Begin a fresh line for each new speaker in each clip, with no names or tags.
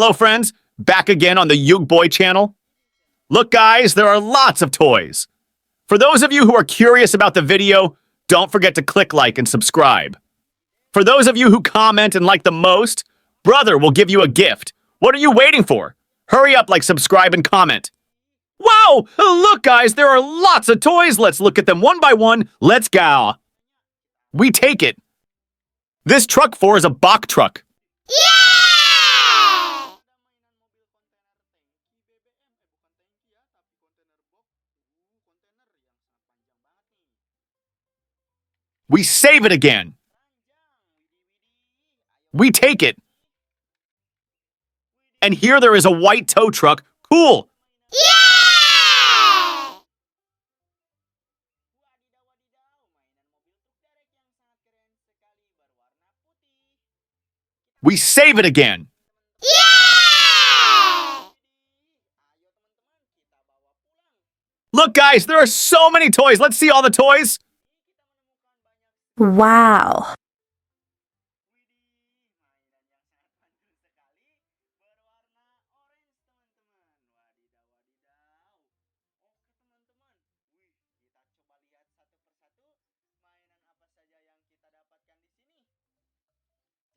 Hello friends, back again on the Yug Boy channel. Look guys, there are lots of toys. For those of you who are curious about the video, don't forget to click like and subscribe. For those of you who comment and like the most, brother will give you a gift. What are you waiting for? Hurry up, like, subscribe, and comment. Wow! Look guys, there are lots of toys. Let's look at them one by one. Let's go. We take it. This truck 4 is a Bach truck.
Yeah!
We save it again. We take it. And here there is a white tow truck. Cool.
Yeah!
We save it again.
Yeah!
Look guys, there are so many toys. Let's see all the toys.
Wow.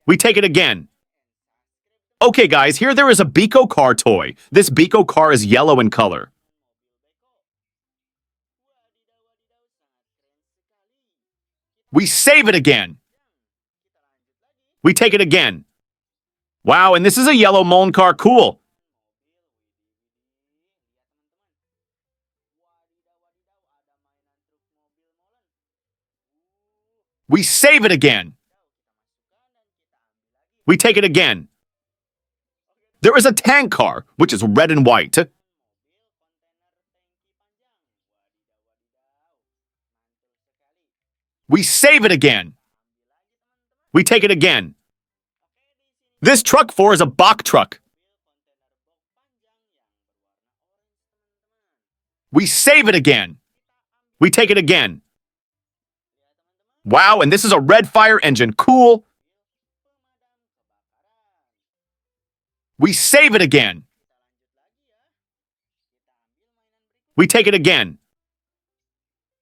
We take it again. Okay guys, here there is a Biko car toy. This Biko car is yellow in color. We save it again. We take it again. Wow, and this is a yellow Moln car. Cool. We save it again. We take it again. There is a tank car, which is red and white. We save it again. We take it again. This truck 4 is a Bach truck. We save it again. We take it again. Wow, and this is a red fire engine. Cool. We save it again. We take it again.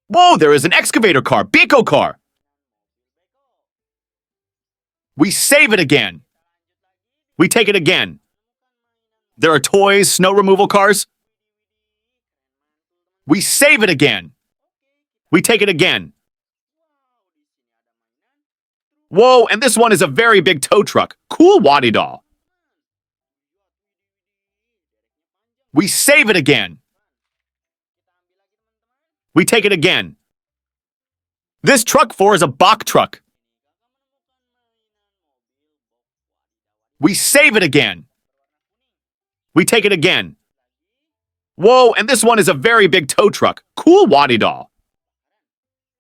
Whoa, there is an excavator car, Biko car. We save it again. We take it again. There are toys, snow removal cars. We save it again. We take it again. Whoa, and this one is a very big tow truck. Cool waddy doll. We save it again. We take it again. This truck 4 is a Bach truck. We save it again. We take it again. Whoa, and this one is a very big tow truck. Cool waddy doll.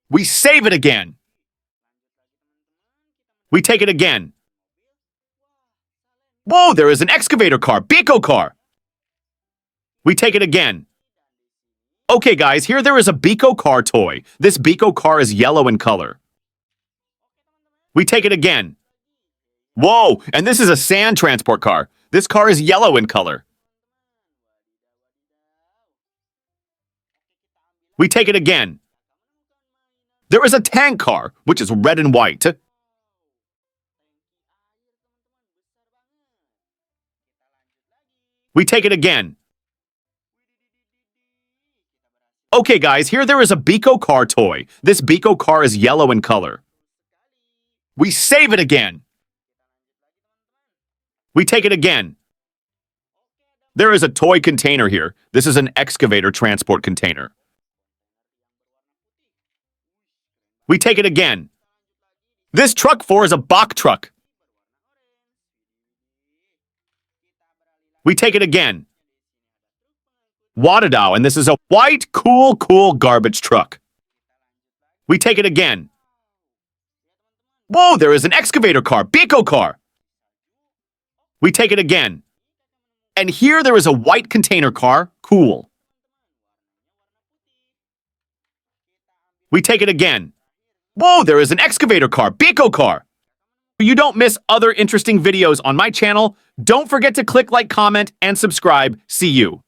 We save it again. We take it again. Whoa, there is an excavator car, Biko car. We take it again. Okay guys, here there is a Biko car toy. This Biko car is yellow in color. We take it again. Whoa, and this is a sand transport car. This car is yellow in color. We take it again. There is a tank car, which is red and white. We take it again. Okay guys, here there is a Biko car toy. This Biko car is yellow in color. We save it again. We take it again. There is a toy container here. This is an excavator transport container. We take it again. This truck 4 is a Bach truck. We take it again. Wadadow, and this is a white, cool garbage truck. We take it again. Whoa, there is an excavator car, Biko car. We take it again. And here there is a white container car, cool. We take it again. Whoa, there is an excavator car, Biko car. you don't miss other interesting videos on my channel, don't forget to click like, comment, and subscribe. See you.